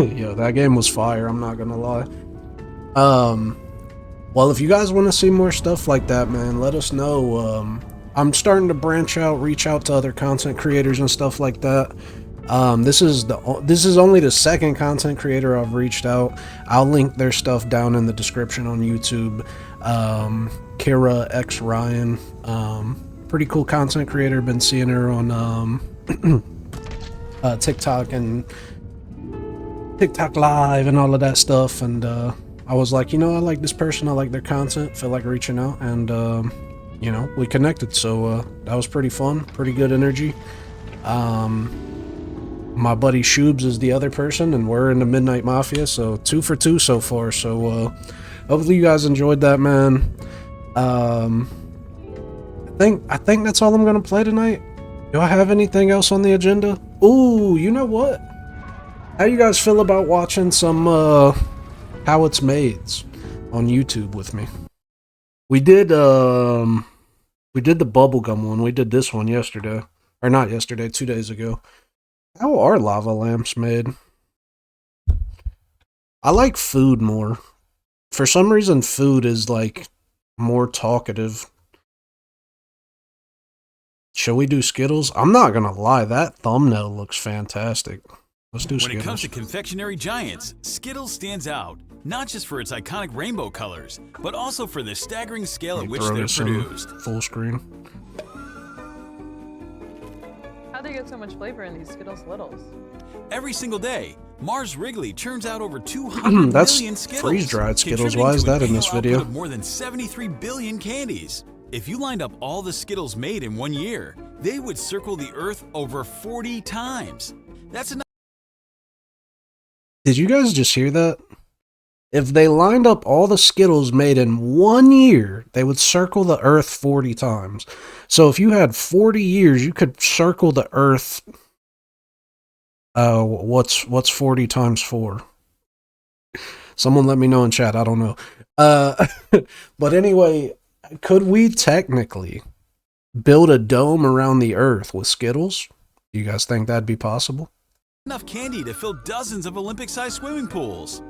Yo, that game was fire, I'm not gonna lie. Well, if you guys want to see more stuff like that, man, let us know. I'm starting to branch out, reach out to other content creators and stuff like that. This is only the second content creator I've reached out. I'll link their stuff down in the description on YouTube. Kira X Ryan, pretty cool content creator. Been seeing her on TikTok and TikTok Live and all of that stuff, and I was like, you know, I like this person, I like their content, feel like reaching out, and you know, we connected. So that was pretty fun, pretty good energy. My buddy Shoobs is the other person, and we're in the Midnight Mafia, so 2 for 2 so far. So hopefully you guys enjoyed that, man. I think that's all I'm gonna play tonight. Do I have anything else on the agenda? Ooh, you know what? How you guys feel about watching some How It's Mades on YouTube with me? We did the bubblegum one. We did this one yesterday. Or not yesterday, 2 days ago. How are lava lamps made? I like food more. For some reason, food is like more talkative. Shall we do Skittles? I'm not gonna lie, that thumbnail looks fantastic. Let's do Skittles. When it comes to confectionery giants, Skittles stands out, not just for its iconic rainbow colors, but also for the staggering scale at which they're produced. Full screen. How'd they get so much flavor in these Skittles Littles? Every single day, Mars Wrigley churns out over 200 That's million Skittles. freeze-dried Skittles. Why is that in this video? Of more than 73 billion candies. If you lined up all the Skittles made in 1 year, they would circle the Earth over 40 times. That's enough. Did you guys just hear that? If they lined up all the Skittles made in 1 year, they would circle the Earth 40 times. So if you had 40 years, you could circle the Earth. What's 40 times 4? Someone let me know in chat. I don't know. But anyway, could we technically build a dome around the Earth with Skittles? Do you guys think that'd be possible? Enough candy to fill dozens of Olympic-sized swimming pools.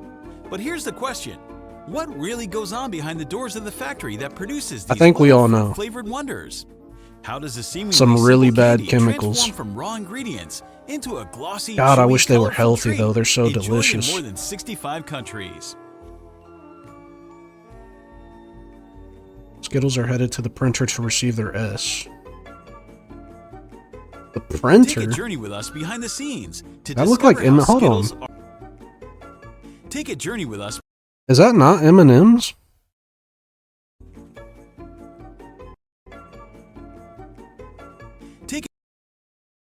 But here's the question. What really goes on behind the doors of the factory that produces these I think we all know. Flavored wonders? How does the seemingly some really bad candy chemicals transform from raw ingredients into a glossy, God, I chewy, wish they were colorful healthy treat though. They're so enjoyed delicious. in more than 65 countries. Skittles are headed to the printer to receive their S. The printer? Take a journey with us behind the scenes to that look like hold on. Take a journey with us. Is that not M&M's?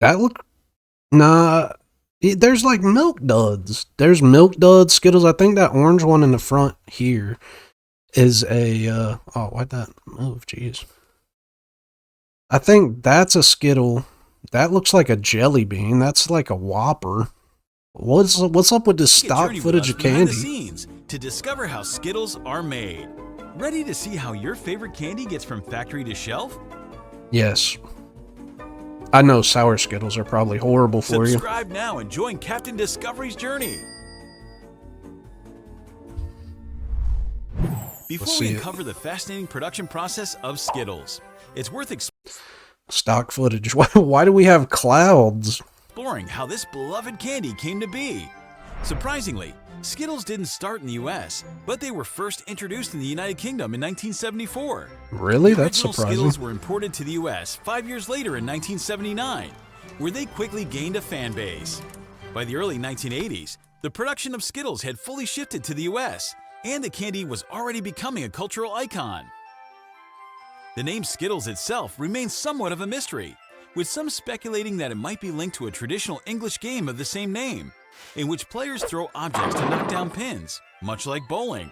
That look... Nah. There's like Milk Duds. There's Milk Duds, Skittles. I think that orange one in the front here is a... oh, why'd that move? Jeez. I think that's a Skittle. That looks like a jelly bean. That's like a Whopper. What's up with this stock footage of candy? The scenes to discover how Skittles are made. Ready to see how your favorite candy gets from factory to shelf? Yes. I know sour Skittles are probably horrible for you. Subscribe now and join Captain Discovery's journey. Before we uncover the fascinating production process of Skittles, it's worth stock footage. Why do we have clouds? Exploring how this beloved candy came to be. Surprisingly, Skittles didn't start in the US, but they were first introduced in the United Kingdom in 1974. Really? That's surprising. Skittles were imported to the US 5 years later in 1979, where they quickly gained a fan base. By the early 1980s, the production of Skittles had fully shifted to the US, and the candy was already becoming a cultural icon. The name Skittles itself remains somewhat of a mystery, with some speculating that it might be linked to a traditional English game of the same name, in which players throw objects to knock down pins, much like bowling.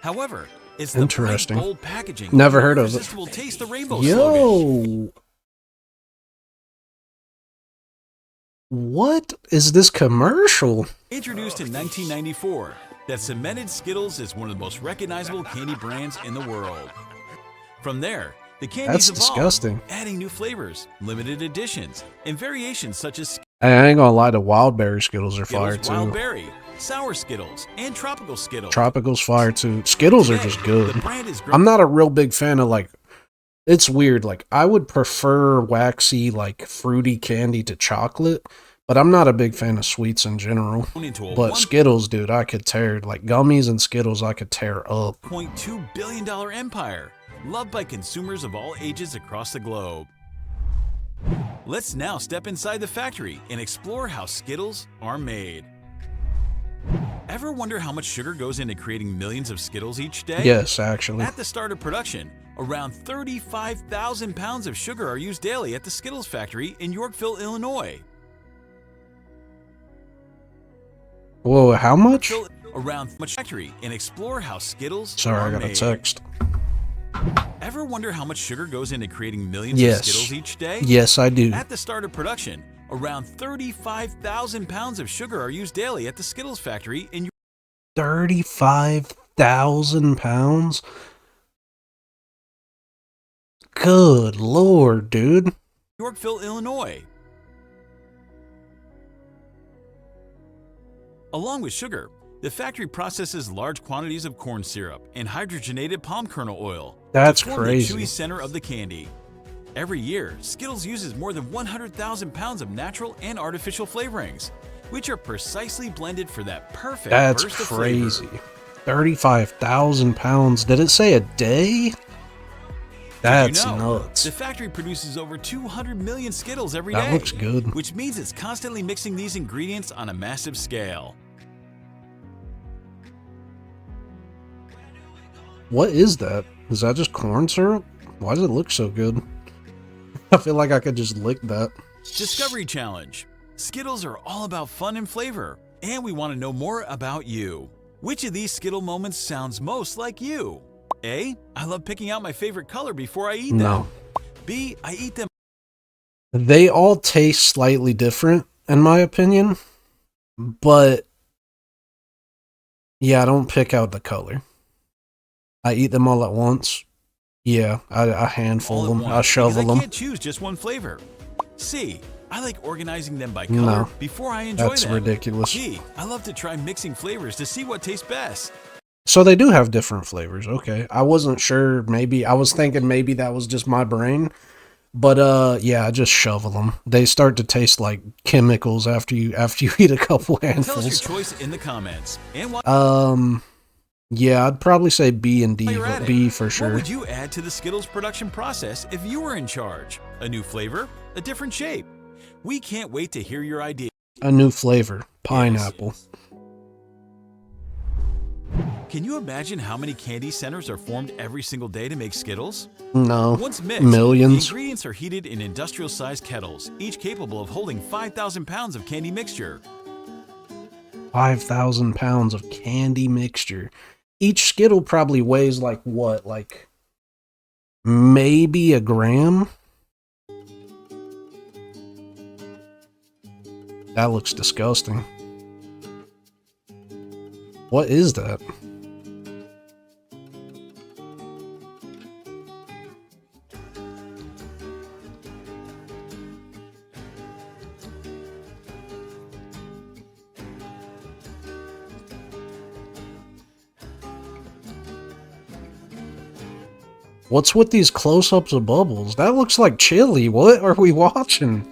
However, it's the bright, bold packaging. Never heard of it. Taste the rainbow Yo, slogan. What is this commercial? Introduced in 1994, that cemented Skittles as one of the most recognizable candy brands in the world. From there, the candies evolved, disgusting. Adding new flavors, limited editions, and variations such as I ain't gonna lie, the wild berry Skittles are fire too. Wild berry, sour Skittles, and tropical Skittles. Tropical's fire too. Skittles are just good. The brand is I'm not a real big fan of like, it's weird. Like I would prefer waxy, like fruity candy to chocolate, but I'm not a big fan of sweets in general. But Skittles, dude, I could tear, like gummies and Skittles, I could tear up. $1.2 billion empire, loved by consumers of all ages across the globe. Let's now step inside the factory and explore how Skittles are made. Ever wonder how much sugar goes into creating millions of Skittles each day? Yes, actually. At the start of production, around 35,000 pounds of sugar are used daily at the Skittles factory in Yorkville, Illinois. Whoa, how much? Around much factory and explore how Skittles Sorry, are I got made. a text. Ever wonder how much sugar goes into creating millions of Skittles each day? Yes, I do. At the start of production, around 35,000 pounds of sugar are used daily at the Skittles factory in 35,000 pounds? Good Lord, dude. Yorkville, Illinois. Along with sugar, the factory processes large quantities of corn syrup and hydrogenated palm kernel oil That's to form crazy. the chewy center of the candy. Every year, Skittles uses more than 100,000 pounds of natural and artificial flavorings, which are precisely blended for that perfect That's burst of crazy. flavor. 35,000 pounds. Did it say a day? That's Did you know, nuts. The factory produces over 200 million Skittles every day. That looks good. Which means it's constantly mixing these ingredients on a massive scale. What is that? Is that just corn syrup? Why does it look so good? I feel like I could just lick that. Discovery Challenge. Skittles are all about fun and flavor, and we want to know more about you. Which of these Skittle moments sounds most like you? A. I love picking out my favorite color before I eat them. No. B. I eat them. They all taste slightly different, in my opinion. But, yeah, I don't pick out the color. I eat them all at once. Yeah, I handful all them. at once, I shovel because them. I can't choose just one flavor. C. I like organizing them by color No, before I enjoy that's them. ridiculous. D. I love to try mixing flavors to see what tastes best. So they do have different flavors. Okay. I wasn't sure. Maybe I was thinking maybe that was just my brain. But yeah, I just shovel them. They start to taste like chemicals after you eat a couple Tell handfuls. us your choice in the comments. And why Yeah, I'd probably say B and D, you're at but it, B for what sure. would you add to the Skittles production process if you were in charge? A new flavor? A different shape? We can't wait to hear your ideas. A new flavor, pineapple. Can you imagine how many candy centers are formed every single day to make Skittles? No, Once mixed, millions. the ingredients are heated in industrial-sized kettles, each capable of holding 5,000 pounds of candy mixture. 5,000 pounds of candy mixture. Each Skittle probably weighs like what? Like maybe a gram? That looks disgusting. What is that? What's with these close-ups of bubbles? That looks like chili. What are we watching?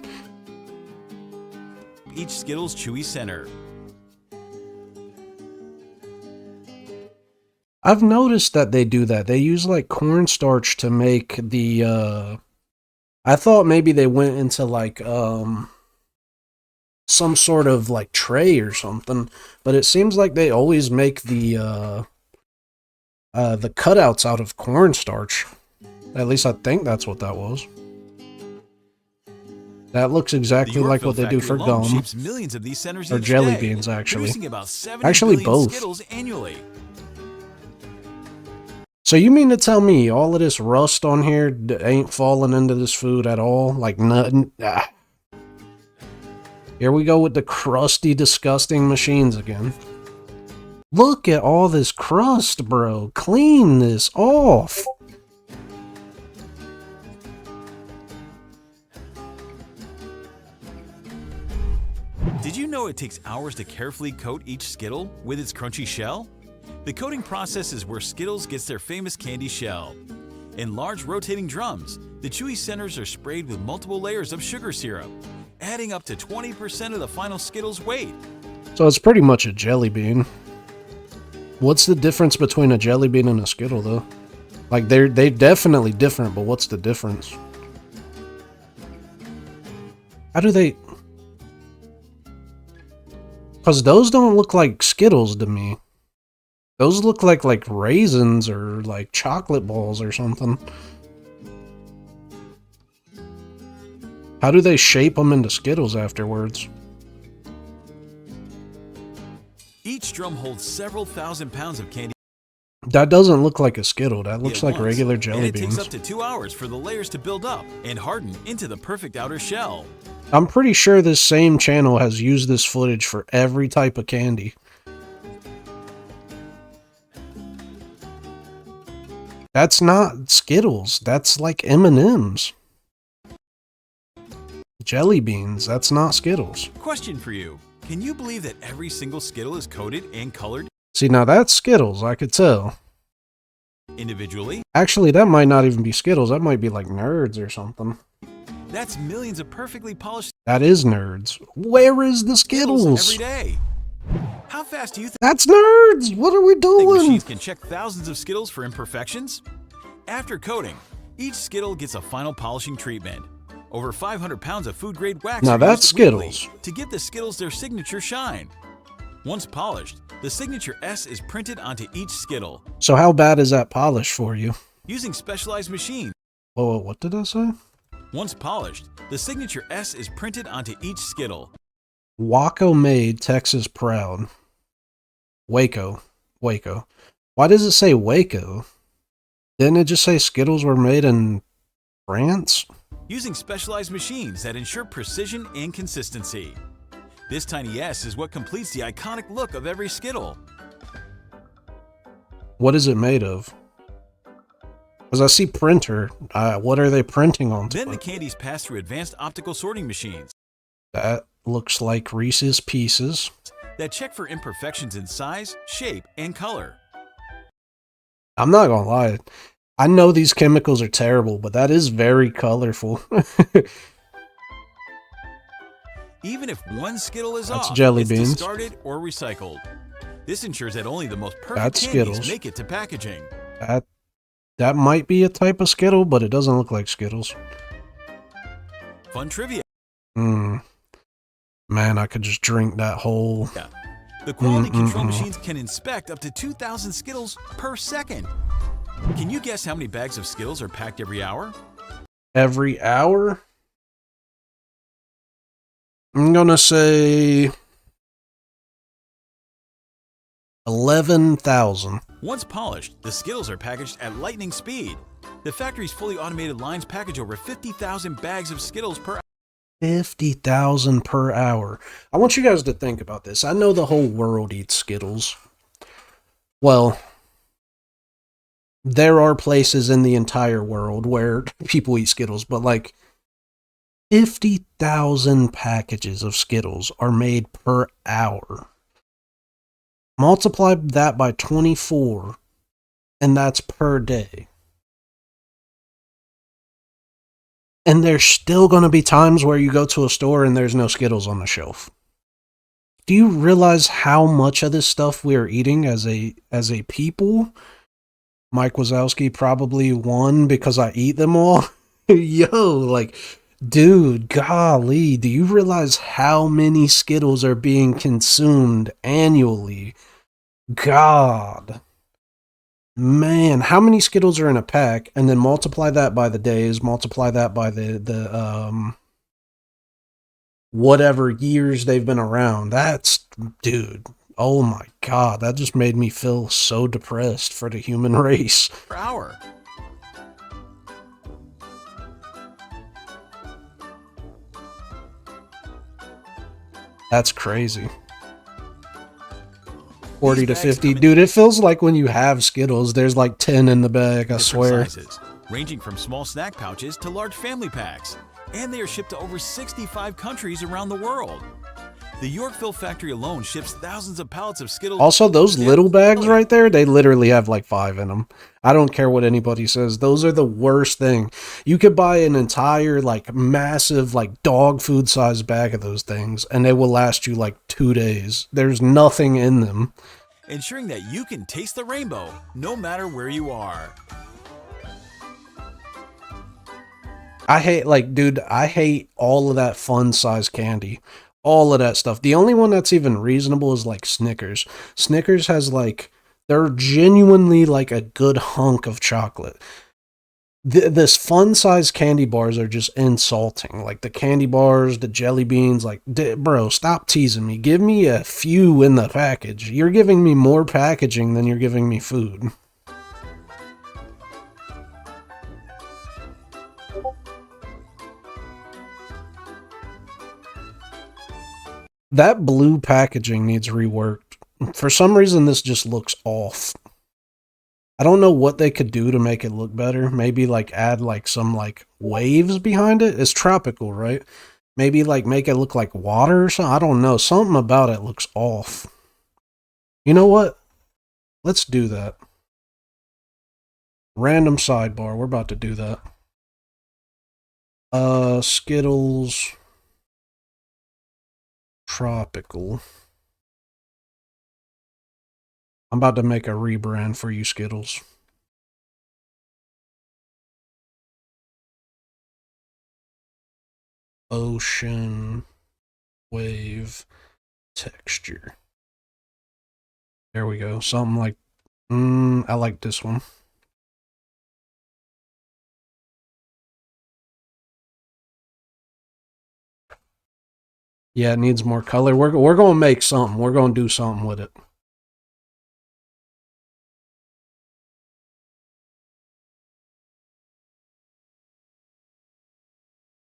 Each Skittles chewy center. I've noticed that they do that. They use like cornstarch to make the I thought maybe they went into like some sort of like tray or something, but it seems like they always make the cutouts out of cornstarch. At least I think that's what that was. That looks exactly like what they do for gum. Shapes millions of these centers or each jelly day, beans, actually. producing about 70 Actually, billion both. Skittles annually. So you mean to tell me all of this rust on here ain't falling into this food at all? Like nothing? Ah. Here we go with the crusty, disgusting machines again. Look at all this crust, bro. Clean this off. Did you know it takes hours to carefully coat each Skittle with its crunchy shell? The coating process is where Skittles gets their famous candy shell. In large rotating drums, the chewy centers are sprayed with multiple layers of sugar syrup, adding up to 20% of the final Skittles weight. So it's pretty much a jelly bean. What's the difference between a jelly bean and a Skittle, though? Like, they're definitely different, but what's the difference? How do they... Because those don't look like Skittles to me. Those look like raisins or like chocolate balls or something. How do they shape them into Skittles afterwards? Each drum holds several thousand pounds of candy. That doesn't look like a Skittle. That looks like regular jelly beans. It takes up to 2 hours for the layers to build up and harden into the perfect outer shell. I'm pretty sure this same channel has used this footage for every type of candy. That's not Skittles. That's like M&M's. Jelly beans. That's not Skittles. Question for you. Can you believe that every single Skittle is coated and colored? See, now that's Skittles. I could tell. Individually? Actually, that might not even be Skittles. That might be like Nerds or something. That's millions of perfectly polished... That is Nerds. Where is the Skittles? Every day. How fast do you think... That's Nerds! What are we doing? Machines can check thousands of Skittles for imperfections? After coating, each Skittle gets a final polishing treatment. Over 500 pounds of food-grade wax now are that's used Skittles. To give the Skittles their signature shine. Once polished, the signature S is printed onto each Skittle. So how bad is that polish for you? Using specialized machines. Whoa, what did I say? Once polished, the signature S is printed onto each Skittle. Waco made, Texas proud. Waco. Waco. Why does it say Waco? Didn't it just say Skittles were made in France? Using specialized machines that ensure precision and consistency. This tiny S is what completes the iconic look of every Skittle. What is it made of? Because I see printer. What are they printing on? Then the candies pass through advanced optical sorting machines. That looks like Reese's Pieces. That check for imperfections in size, shape, and color. I'm not gonna lie. I know these chemicals are terrible, but that is very colorful. Even if one Skittle is That's off, jelly it's beans. discarded or recycled. This ensures that only the most perfect That's candies Skittles. make it to packaging. That might be a type of Skittle, but it doesn't look like Skittles. Fun trivia. Man, I could just drink that whole... Yeah. The quality control machines can inspect up to 2,000 Skittles per second. Can you guess how many bags of Skittles are packed every hour? Every hour? I'm gonna say... 11,000. Once polished, the Skittles are packaged at lightning speed. The factory's fully automated lines package over 50,000 bags of Skittles per hour. 50,000 per hour. I want you guys to think about this. I know the whole world eats Skittles. Well, there are places in the entire world where people eat Skittles, but like 50,000 packages of Skittles are made per hour. Multiply that by 24, and that's per day. And there's still going to be times where you go to a store and there's no Skittles on the shelf. Do you realize how much of this stuff we are eating as a people? Mike Wazowski probably won because I eat them all. Yo, like, dude, golly, do you realize how many Skittles are being consumed annually? God. Man, how many Skittles are in a pack? And then multiply that by the days, multiply that by the whatever years they've been around. That's, dude, oh my God, that just made me feel so depressed for the human race. Per hour. That's crazy. 40 to 50. Dude, it feels like when you have Skittles, there's like 10 in the bag, I swear. Sizes, ranging from small snack pouches to large family packs. And they are shipped to over 65 countries around the world. The Yorkville factory alone ships thousands of pallets of Skittles. Also, those little bags right there, they literally have like 5 in them. I don't care what anybody says. Those are the worst thing. You could buy an entire, like, massive, like, dog food size bag of those things, and they will last you like 2 days. There's nothing in them. Ensuring that you can taste the rainbow no matter where you are. I hate, like, dude, I hate all of that fun size candy. All of that stuff. The only one that's even reasonable is like Snickers. Snickers has like, they're genuinely like a good hunk of chocolate. This fun size candy bars are just insulting. Like the candy bars, the jelly beans, like, bro, stop teasing me. Give me a few in the package. You're giving me more packaging than you're giving me food. That blue packaging needs reworked. For some reason, this just looks off. I don't know what they could do to make it look better. Maybe like add like some like waves behind it. It's tropical, right? Maybe like make it look like water or something. I don't know. Something about it looks off. You know what? Let's do that. Random sidebar. We're about to do that. Skittles. Tropical. I'm about to make a rebrand for you, Skittles. Ocean wave texture. There we go. Something like, I like this one. Yeah, it needs more color. We're going to make something. We're going to do something with it.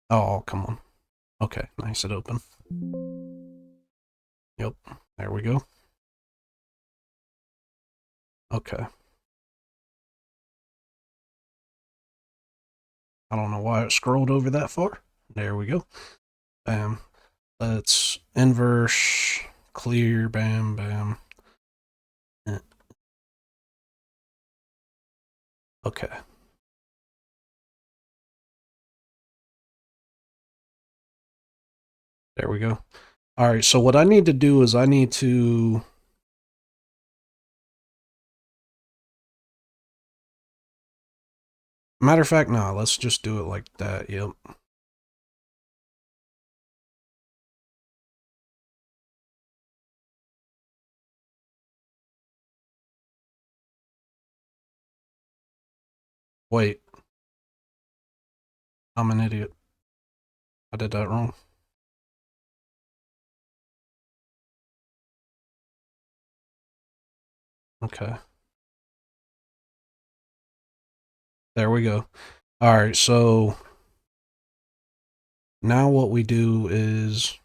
Oh, come on. Okay, nice and open. Yep, there we go. Okay. I don't know why it scrolled over that far. There we go. Bam. Let's inverse, clear, bam, bam. Okay. There we go. All right, so what I need to do is I need to... Matter of fact, no, let's just do it like that, yep. Wait. I'm an idiot. I did that wrong. Okay. There we go. All right, so now what we do is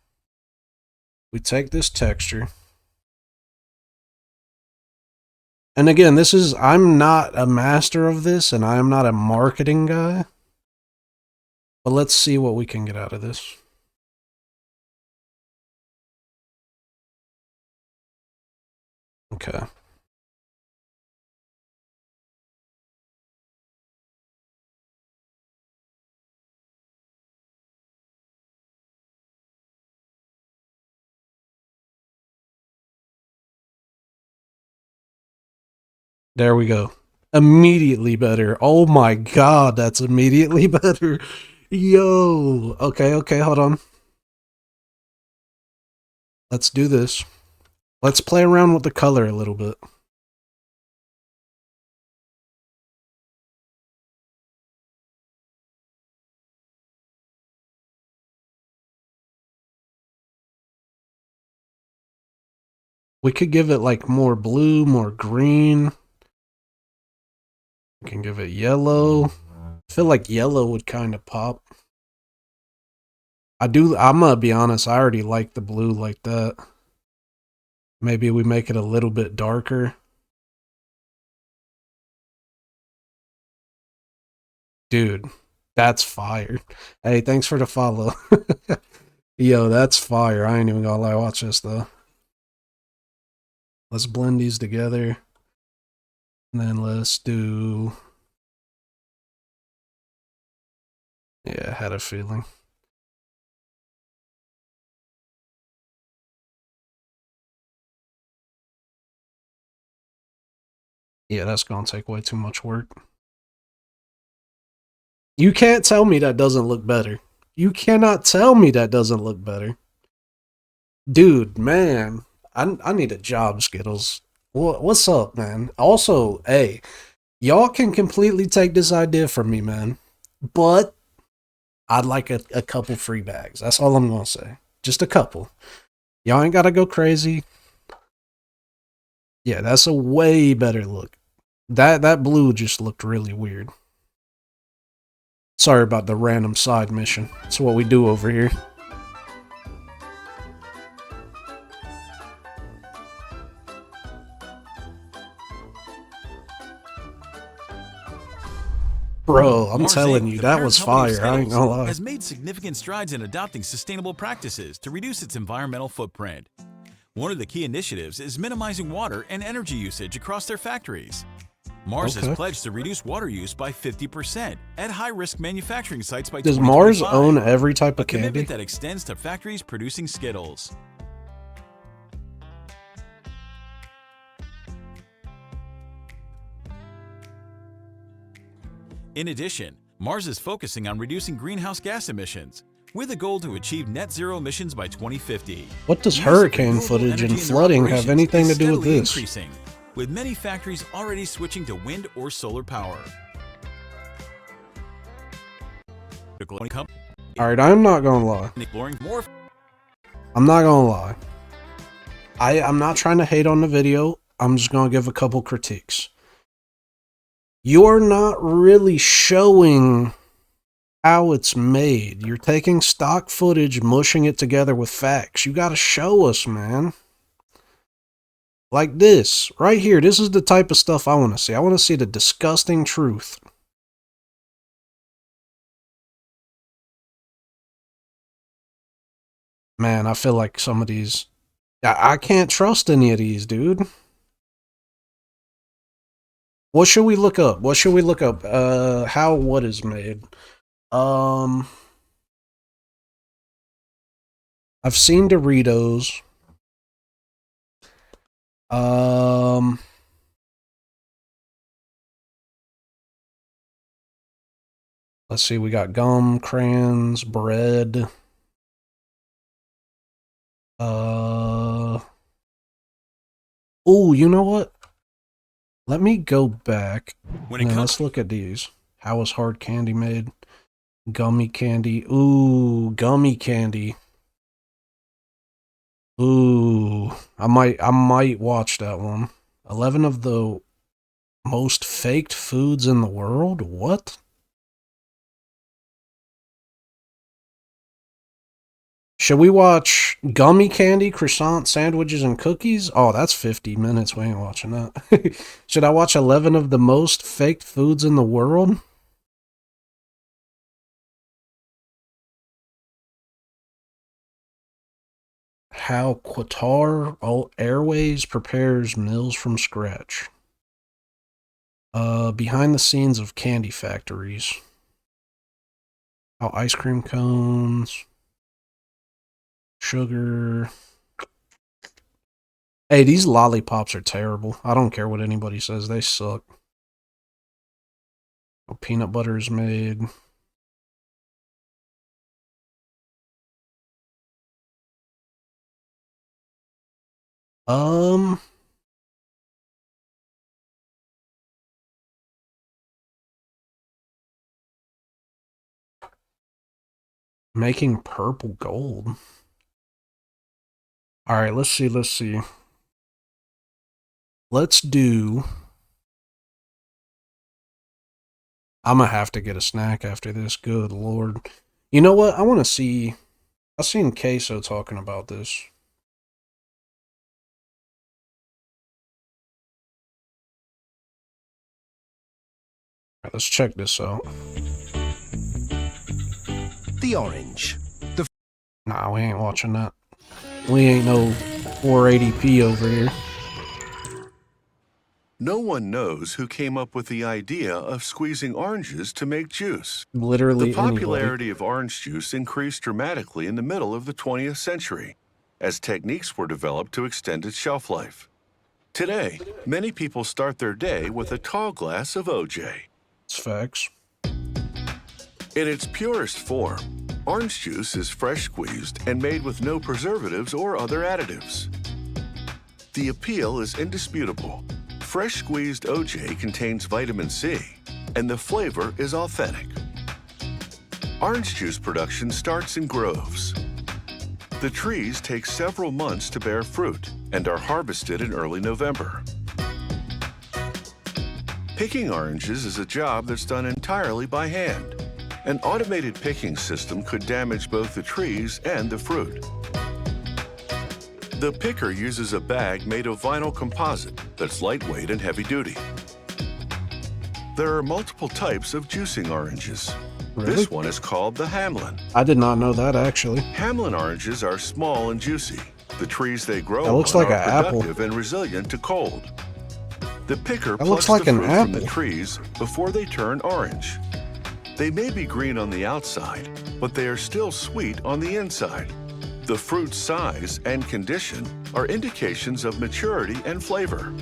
we take this texture. And again, this is, I'm not a master of this and I'm not a marketing guy. But let's see what we can get out of this. Okay. There we go. Immediately better. Oh my god, that's immediately better. Yo. Okay, hold on. Let's do this. Let's play around with the color a little bit. We could give it like more blue, more green. We can give it yellow. I feel like yellow would kind of pop. I'm gonna be honest, I already like the blue like that. Maybe we make it a little bit darker. Dude, that's fire. Hey, thanks for the follow. Yo, that's fire. I ain't even gonna lie. Watch this, though. Let's blend these together. And then let's do... Yeah, I had a feeling. Yeah, that's gonna take way too much work. You can't tell me that doesn't look better. You cannot tell me that doesn't look better. Dude, man. I need a job, Skittles. What's up, man? Also, hey, y'all can completely take this idea from me, man. But I'd like a couple free bags. That's all I'm gonna say. Just a couple. Y'all ain't gotta go crazy. Yeah, that's a way better look. That blue just looked really weird. Sorry about the random side mission. That's what we do over here. Bro, I'm telling you, that was fire. I ain't gonna lie. Has made significant strides in adopting sustainable practices to reduce its environmental footprint. One of the key initiatives is minimizing water and energy usage across their factories. Mars has pledged to reduce water use by 50% at high-risk manufacturing sites by 2025. Does Mars own every type of candy? A commitment that extends to factories producing Skittles. In addition, Mars is focusing on reducing greenhouse gas emissions, with a goal to achieve net zero emissions by 2050. What does hurricane footage and flooding have anything to do with this? Increasing, with many factories already switching to wind or solar power. Alright, I'm not gonna lie. I'm not gonna lie. I'm not trying to hate on the video. I'm just gonna give a couple critiques. You're not really showing how it's made. You're taking stock footage, mushing it together with facts. You gotta show us, man. Like this, right here. This is the type of stuff I want to see. I want to see the disgusting truth. Man, I feel like some of these... I can't trust any of these, dude. What should we look up? What should we look up? How what is made? I've seen Doritos. Let's see, we got gum, crayons, bread. Oh, you know what? Let me go back. Let's look at these. How is hard candy made? Gummy candy. Ooh, gummy candy. Ooh, I might watch that one. 11 of the most faked foods in the world? What? Should we watch gummy candy, croissant, sandwiches, and cookies? Oh, that's 50 minutes. We ain't watching that. Should I watch 11 of the most faked foods in the world? How Qatar Airways prepares meals from scratch. Behind the scenes of candy factories. How ice cream cones. Sugar. Hey, these lollipops are terrible. I don't care what anybody says. They suck. Oh, peanut butter is made. Making purple gold. Alright, let's see. Let's do... I'm gonna have to get a snack after this. Good lord. You know what? I want to see... I've seen Queso talking about this. Alright, let's check this out. The orange. Nah, we ain't watching that. We ain't no 480p over here. No one knows who came up with the idea of squeezing oranges to make juice. Literally The popularity of orange juice increased dramatically in the middle of the 20th century, as techniques were developed to extend its shelf life. Today, many people start their day with a tall glass of OJ. It's facts. In its purest form, orange juice is fresh squeezed and made with no preservatives or other additives. The appeal is indisputable. Fresh squeezed OJ contains vitamin C, and the flavor is authentic. Orange juice production starts in groves. The trees take several months to bear fruit and are harvested in early November. Picking oranges is a job that's done entirely by hand. An automated picking system could damage both the trees and the fruit. The picker uses a bag made of vinyl composite that's lightweight and heavy-duty. There are multiple types of juicing oranges. Really? This one is called the Hamlin. I did not know that, actually. Hamlin oranges are small and juicy. The trees they grow That looks on like are an apple. productive and resilient to cold. The picker That looks plucks like the an fruit from the apple. trees before they turn orange. They may be green on the outside, but they are still sweet on the inside. The fruit's size and condition are indications of maturity and flavor.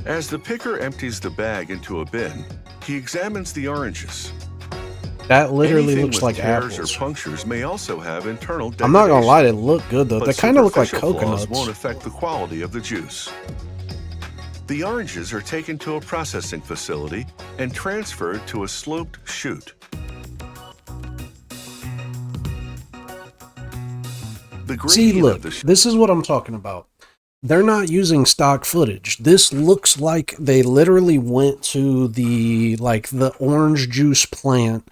As the picker empties the bag into a bin, he examines the oranges. That literally Anything looks with like tears apples. or punctures may also have internal I'm not gonna degradation, lie, they look good though. but They kind of look like superficial flaws coconuts. won't affect the quality of the juice. The oranges are taken to a processing facility and transferred to a sloped chute. The green See, look, of the this is what I'm talking about. They're not using stock footage. This looks like they literally went to the orange juice plant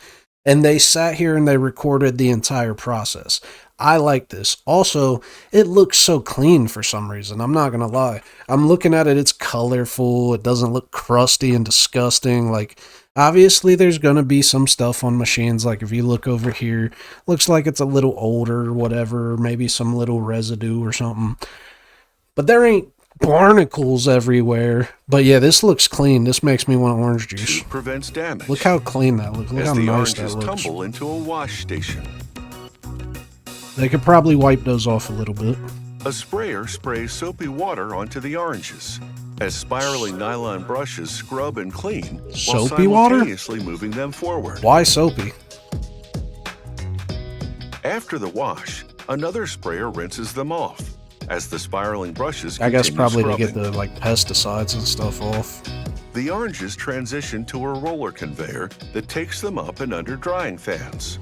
and they sat here and they recorded the entire process. I like this. Also, it looks so clean for some reason. I'm not going to lie. I'm looking at it. It's colorful. It doesn't look crusty and disgusting. Like, obviously, there's going to be some stuff on machines. Like, if you look over here, looks like it's a little older or whatever. Maybe some little residue or something. But there ain't barnacles everywhere. But yeah, this looks clean. This makes me want orange juice. chute prevents damage. Look how clean that looks. Look as how the nice that oranges looks. tumble into a wash station. They could probably wipe those off a little bit. A sprayer sprays soapy water onto the oranges as spiraling nylon brushes scrub and clean while Soapy water? simultaneously moving them forward. Why soapy? After the wash, another sprayer rinses them off as the spiraling brushes I guess continue probably to scrubbing. get the pesticides and stuff off. The oranges transition to a roller conveyor that takes them up and under drying fans.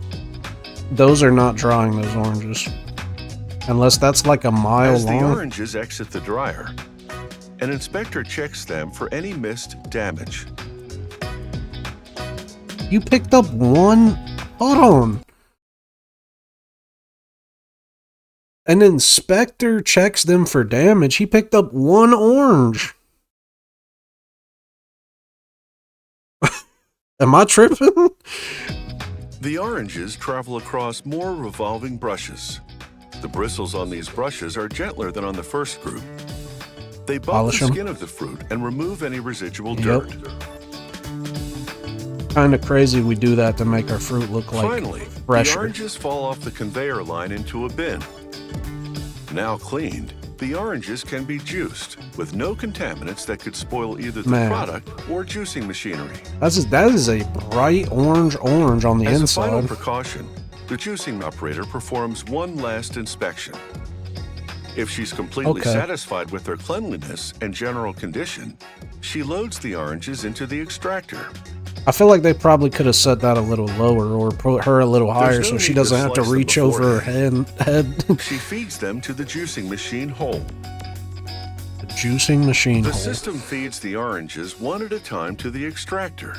Those are not drying, those oranges. Unless that's like a mile As the long. oranges exit the dryer, an inspector checks them for any missed damage. You picked up one? Hold on. An inspector checks them for damage. He picked up one orange. Am I tripping? The oranges travel across more revolving brushes. The bristles on these brushes are gentler than on the first group. They buff Polish the 'em. skin of the fruit and remove any residual Yep. dirt. Kind of crazy we do that to make our fruit look like Finally, the fresher. oranges fall off the conveyor line into a bin. Now cleaned, the oranges can be juiced with no contaminants that could spoil either the Man. product or juicing machinery. That is a bright orange on the As a final inside. precaution, the juicing operator performs one last inspection. If she's completely Okay. satisfied with their cleanliness and general condition, she loads the oranges into the extractor. I feel like they probably could have set that a little lower or put her a little higher no so she need to doesn't have to slice them reach over her head. She feeds them to the juicing machine whole. The juicing machine The hole. system feeds the oranges one at a time to the extractor.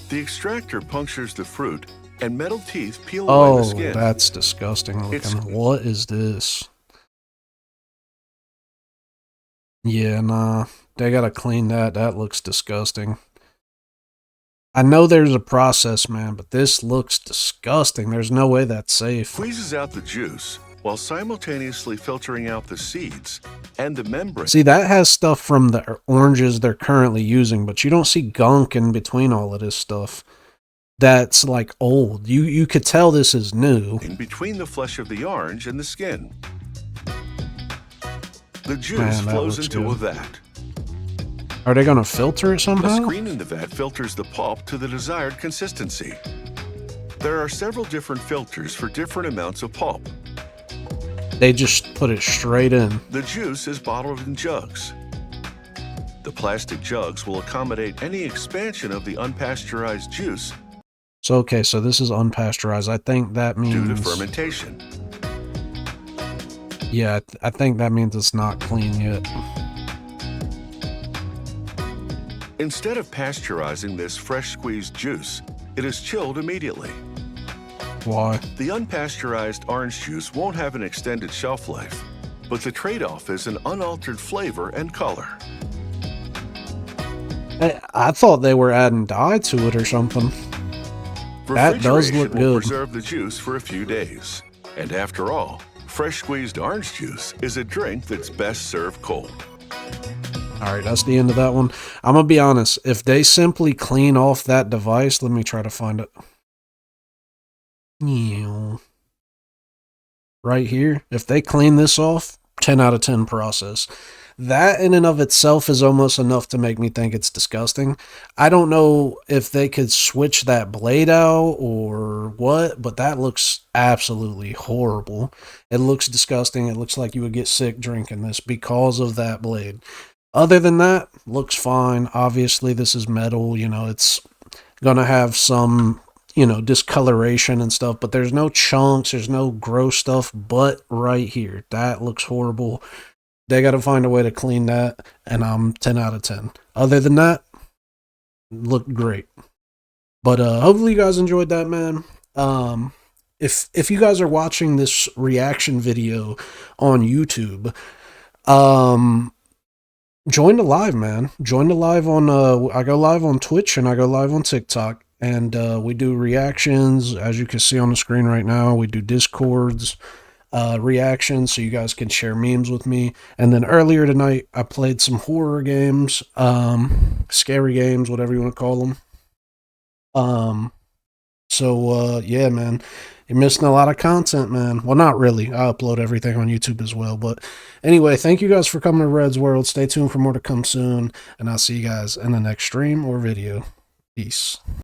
The extractor punctures the fruit, and metal teeth peel away Oh, the skin. that's disgusting It's- looking. What is this? Yeah, nah. They gotta clean that. That looks disgusting. I know there's a process, man, but this looks disgusting. There's no way that's safe. Squeezes out the juice while simultaneously filtering out the seeds and the membrane. See, that has stuff from the oranges they're currently using, but you don't see gunk in between all of this stuff. That's like old. You could tell this is new. In between the flesh of the orange and the skin. The juice flows into a vat. Are they going to filter it somehow? The screen in the vat filters the pulp to the desired consistency. There are several different filters for different amounts of pulp. They just put it straight in. The juice is bottled in jugs. The plastic jugs will accommodate any expansion of the unpasteurized juice. So, okay, so this is unpasteurized. I think that means... due to fermentation. Yeah, I think that means it's not clean yet. Instead of pasteurizing this fresh squeezed juice, it is chilled immediately. Why? The unpasteurized orange juice won't have an extended shelf life, but the trade-off is an unaltered flavor and color. I thought they were adding dye to it or something. That does look will good. Preserve the juice for a few days. And after all, fresh squeezed orange juice is a drink that's best served cold. Alright, that's the end of that one. I'm gonna be honest, if they simply clean off that device, let me try to find it. Right here, if they clean this off, 10 out of 10 process. That in and of itself is almost enough to make me think it's disgusting. I don't know if they could switch that blade out or what, but that looks absolutely horrible. It looks disgusting. It looks like you would get sick drinking this because of that blade. Other than that, looks fine. Obviously, this is metal. You know, it's going to have some, you know, discoloration and stuff, but there's no chunks. There's no gross stuff, but right here, that looks horrible. They got to find a way to clean that, and I'm 10 out of 10. Other than that, looked great. But hopefully you guys enjoyed that, man. If you guys are watching this reaction video on YouTube, join the live, man. Join the live on, I go live on Twitch and I go live on TikTok. And we do reactions, as you can see on the screen right now. We do Discords, reactions, so you guys can share memes with me. And then earlier tonight, I played some horror games, scary games, whatever you want to call them. So yeah, man, you're missing a lot of content, man. Well, not really. I upload everything on YouTube as well. But anyway, thank you guys for coming to Red's World. Stay tuned for more to come soon, and I'll see you guys in the next stream or video. Peace.